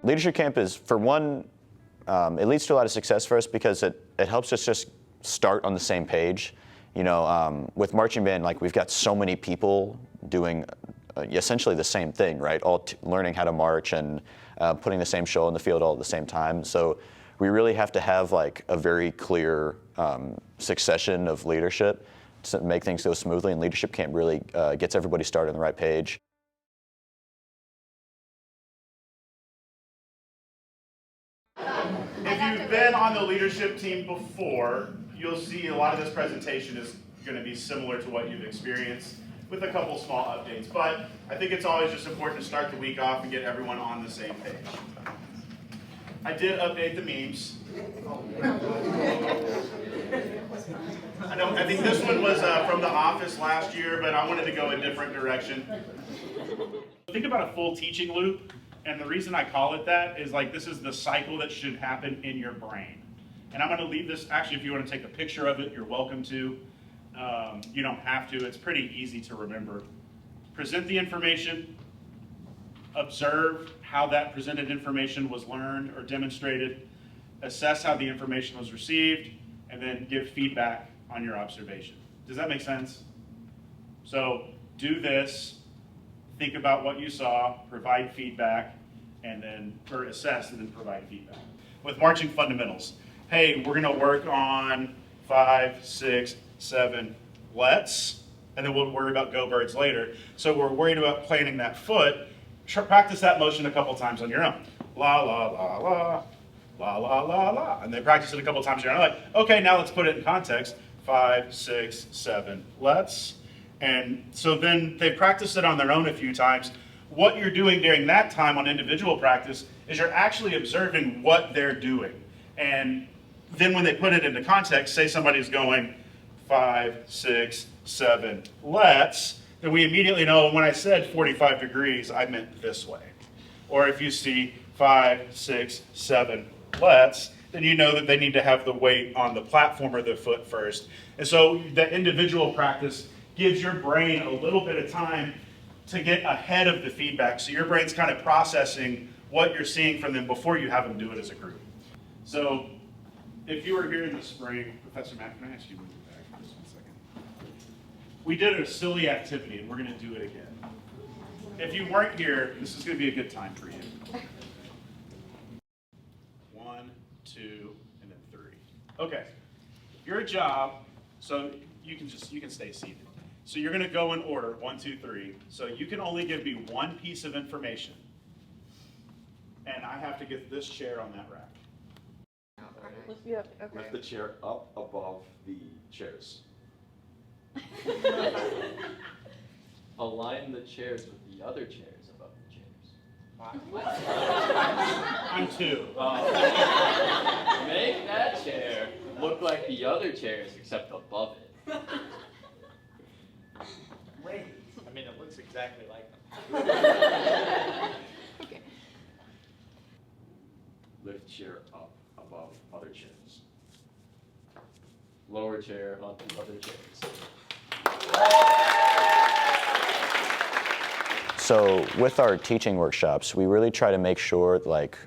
leadership camp is, for one, it leads to a lot of success for us because it helps us just start on the same page. You know, with marching band, like we've got so many people doing essentially the same thing, right? All learning how to march and putting the same show in the field all at the same time. So we really have to have like a very clear succession of leadership to make things go smoothly, and leadership camp really gets everybody started on the right page. If you've been on the leadership team before, you'll see a lot of this presentation is going to be similar to what you've experienced with a couple small updates. But I think it's always just important to start the week off and get everyone on the same page. I did update the memes. I think this one was from The Office last year, but I wanted to go a different direction. Think about a full teaching loop. And the reason I call it that is like this is the cycle that should happen in your brain. And I'm going to leave this, actually if you want to take a picture of it, you're welcome to. You don't have to, it's pretty easy to remember. Present the information, observe how that presented information was learned or demonstrated, assess how the information was received, and then give feedback on your observation. Does that make sense? So do this. Think about what you saw, provide feedback, and then, or assess and then provide feedback. With marching fundamentals, hey, we're gonna work on 5, 6, 7, let's, and then we'll worry about go birds later. So we're worried about planting that foot. Practice that motion a couple times on your own. La, la, la, la, la, la, la, la. And then practice it a couple times on your own. Like, okay, now let's put it in context. 5, 6, 7, let's. And so then they practice it on their own a few times. What you're doing during that time on individual practice is you're actually observing what they're doing. And then when they put it into context, say somebody's going 5, 6, 7, let's, then we immediately know when I said 45 degrees, I meant this way. Or if you see 5, 6, 7, let's, then you know that they need to have the weight on the platform or the foot first. And so the individual practice gives your brain a little bit of time to get ahead of the feedback. So your brain's kind of processing what you're seeing from them before you have them do it as a group. So if you were here in the spring, Professor Matt, can I ask you to move back for just 1 second? We did a silly activity and we're gonna do it again. If you weren't here, this is gonna be a good time for you. 1, 2, and then 3. Okay, your job, so you can stay seated. So you're gonna go in order, 1, 2, 3. So you can only give me one piece of information. And I have to get this chair on that rack. Lift the chair up above the chairs. Align the chairs with the other chairs above the chairs. I'm 2. Make that chair look like the other chairs except above it. Wait. I mean, it looks exactly like them. Okay. Lift chair up above other chairs. Lower chair onto other chairs. So with our teaching workshops, we really try to make sure, like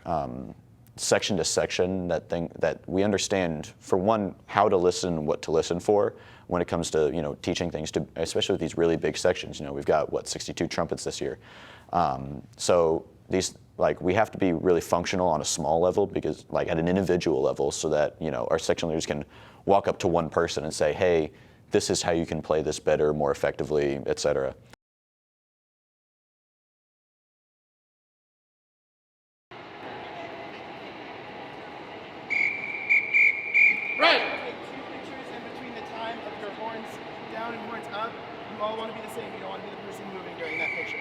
section to section, that we understand, for one, how to listen and what to listen for when it comes to, you know, teaching things, to, especially with these really big sections. You know, we've got, what, 62 trumpets this year. So these, like, we have to be really functional on a small level, because, like, at an individual level, so that, you know, our section leaders can walk up to one person and say, hey, this is how you can play this better, more effectively, et cetera. Right. Take 2 pictures in between the time of your horns down and horns up. You all want to be the same. You don't want to be the person moving during that picture.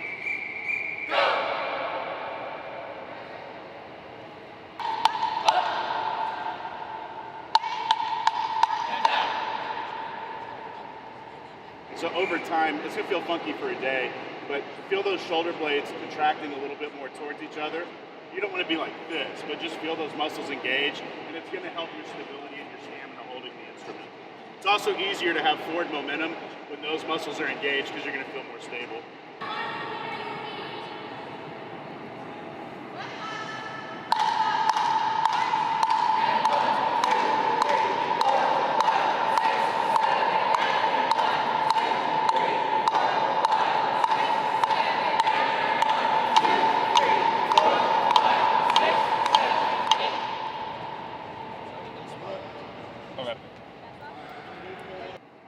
So over time, it's gonna feel funky for a day, but feel those shoulder blades contracting a little bit more towards each other. You don't want to be like this, but just feel those muscles engage, and it's gonna help your stability and your stamina holding the instrument. It's also easier to have forward momentum when those muscles are engaged, because you're gonna feel more stable. weapon.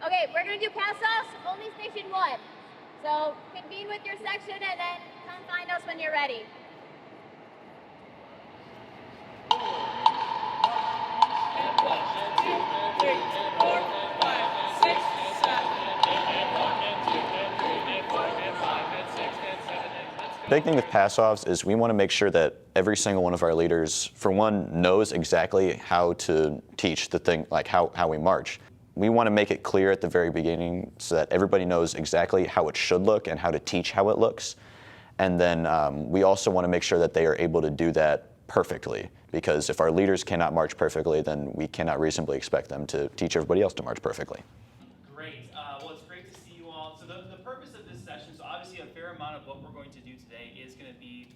Okay, we're gonna do pass-offs, only station 1. So convene with your section and then come find us when you're ready. Big thing with pass-offs is we want to make sure that every single one of our leaders, for one, knows exactly how to teach the thing, like how we march. We want to make it clear at the very beginning so that everybody knows exactly how it should look and how to teach how it looks. And then we also want to make sure that they are able to do that perfectly, because if our leaders cannot march perfectly, then we cannot reasonably expect them to teach everybody else to march perfectly. Great. Well, it's great to see you all. So the purpose of this session, so obviously a fair amount of what we're going to do today is going to be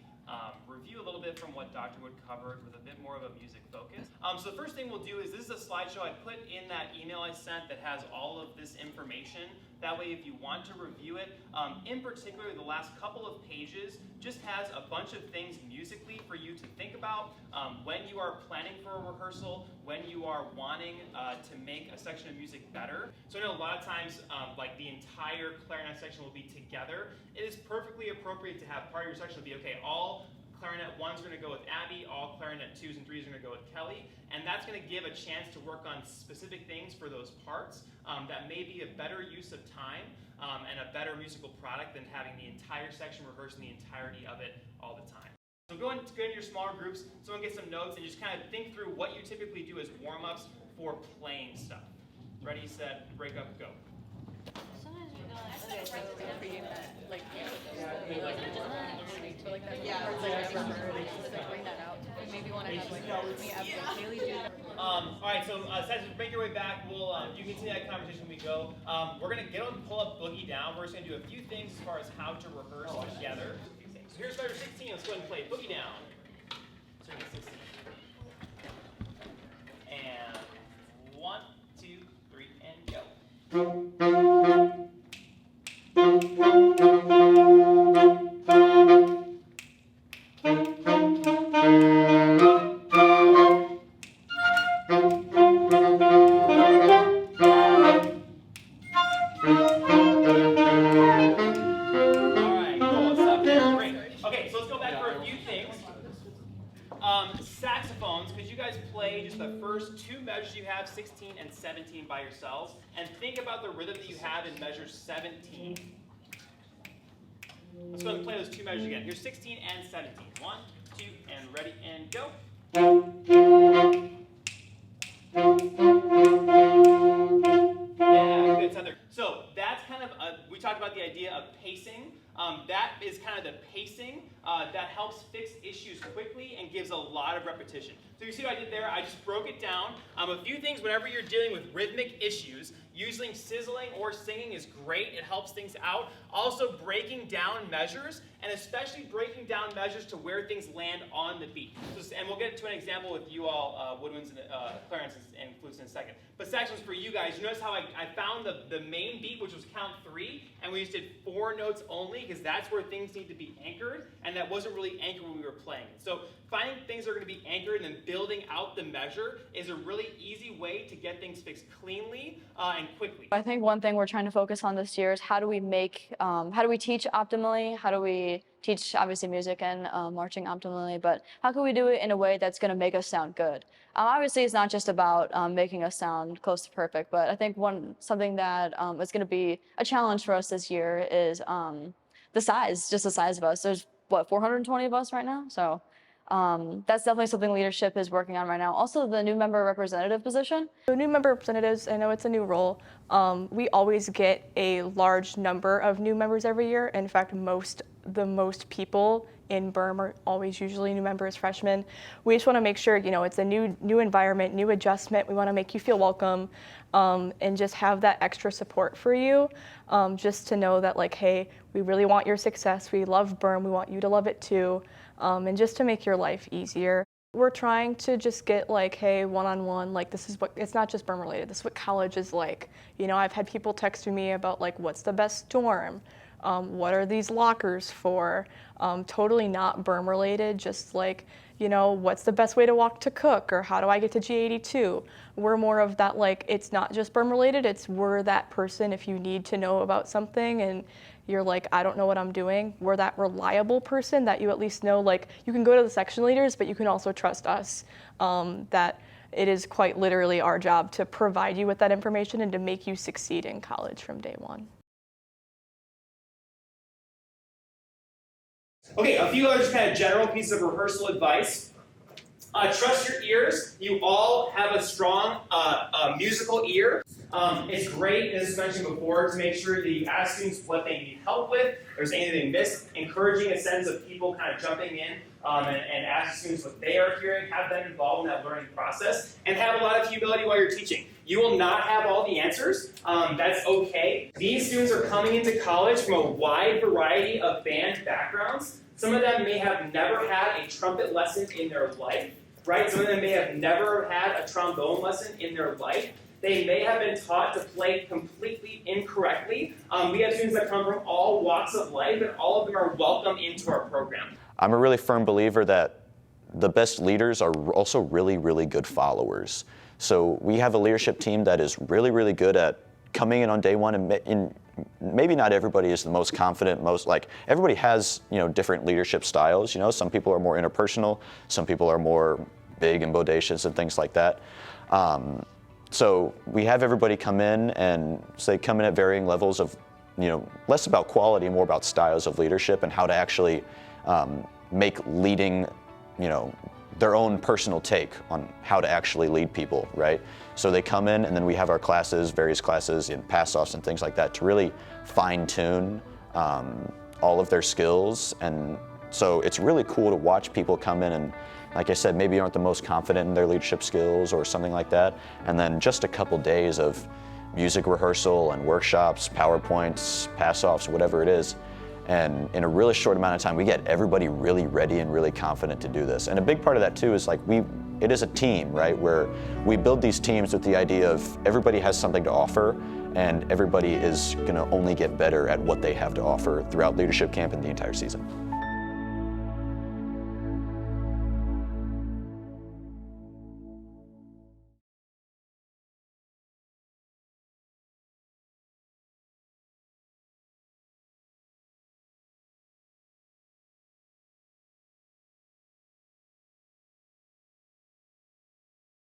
review a little bit from what Dr. Wood covered with a bit more of a music focus. So the first thing we'll do is, this is a slideshow I put in that email I sent that has all of this information. That way, if you want to review it, in particular, the last couple of pages just has a bunch of things musically for you to think about when you are planning for a rehearsal, when you are wanting to make a section of music better. So I know a lot of times, like the entire clarinet section will be together. It is perfectly appropriate to have part of your section will be, okay, all clarinet 1's going to go with Abby, all clarinet 2's and 3's are going to go with Kelly, and that's going to give a chance to work on specific things for those parts that may be a better use of time and a better musical product than having the entire section rehearsing the entirety of it all the time. So go into your smaller groups, someone get some notes, and just kind of think through what you typically do as warm-ups for playing stuff. Ready, set, break up, go. Alright, so make your way back. You can continue that conversation when we go. We're going to get on pull up Boogie Down. We're just going to do a few things as far as how to rehearse together. So here's measure 16. Let's go ahead and play Boogie Down. So 16. And 1, 2, 3, and go. Saxophones, could you guys play just the first 2 measures you have, 16 and 17 by yourselves, and think about the rhythm that you have in measure 17. Let's go ahead and play those 2 measures again. Here's 16 and 17. 1, 2, and ready, and go. Yeah, good, Heather. So that's kind of, we talked about the idea of pacing. That is kind of the pacing that helps fix issues quickly and gives a lot of repetition. So you see what I did there? I just broke it down. A few things whenever you're dealing with rhythmic issues, using sizzling or singing is great. It helps things out. Also breaking down measures, and especially breaking down measures to where things land on the beat. So, and we'll get to an example with you all, woodwinds and clarinets and flutes in a second. But sections for you guys, you notice how I found the main beat, which was count 3, and we just did 4 notes only, because that's where things need to be anchored, and that wasn't really anchored when we were playing. So finding things that are going to be anchored and then building out the measure is a really easy way to get things fixed cleanly and quickly. I think one thing we're trying to focus on this year is how do we teach optimally? How do we teach, obviously, music and marching optimally, but how can we do it in a way that's going to make us sound good? Obviously, it's not just about making us sound close to perfect, but I think something that is going to be a challenge for us this year is the size of us. There's, 420 of us right now? So that's definitely something leadership is working on right now. Also, the new member representative position. So new member representatives, I know it's a new role. We always get a large number of new members every year. In fact, the most people in BIRM are always usually new members, freshmen. We just want to make sure, it's a new environment, new adjustment. We want to make you feel welcome and just have that extra support for you. Just to know that, like, hey, we really want your success. We love BIRM. We want you to love it too. And just to make your life easier. We're trying to just get, like, hey, one-on-one, like, this is what, it's not just BIRM related, this is what college is like. I've had people text me about, like, what's the best dorm? What are these lockers for? Totally not BIRM related, just like you know, what's the best way to walk to Cook, or how do I get to G82? We're more of that, like, it's not just Berm related, it's we're that person if you need to know about something and you're like, I don't know what I'm doing. We're that reliable person that you at least know, like, you can go to the section leaders, but you can also trust us, that it is quite literally our job to provide you with that information and to make you succeed in college from day one. Okay, a few other just kind of general pieces of rehearsal advice. Trust your ears. You all have a strong musical ear. It's great, as mentioned before, to make sure that you ask students what they need help with, if there's anything they missed, encouraging a sense of people kind of jumping in and asking students what they are hearing, have them involved in that learning process, and have a lot of humility while you're teaching. You will not have all the answers. That's okay. These students are coming into college from a wide variety of band backgrounds. Some of them may have never had a trumpet lesson in their life, right? Some of them may have never had a trombone lesson in their life. They may have been taught to play completely incorrectly. We have students that come from all walks of life, and all of them are welcome into our program. I'm a really firm believer that the best leaders are also really, really good followers. So we have a leadership team that is really, really good at coming in on day one, and maybe not everybody is the most confident, everybody has, different leadership styles. Some people are more interpersonal, some people are more big and bodacious and things like that. So we have everybody come in, and so they come in at varying levels of, less about quality, more about styles of leadership and how to actually make leading, their own personal take on how to actually lead people, right? So they come in, and then we have our classes, various classes in pass-offs and things like that to really fine-tune all of their skills. And so it's really cool to watch people come in and, like I said, maybe aren't the most confident in their leadership skills or something like that. And then just a couple days of music rehearsal and workshops, PowerPoints, pass-offs, whatever it is. And in a really short amount of time, we get everybody really ready and really confident to do this. And a big part of that too is it is a team, right? Where we build these teams with the idea of everybody has something to offer, and everybody is gonna only get better at what they have to offer throughout leadership camp and the entire season.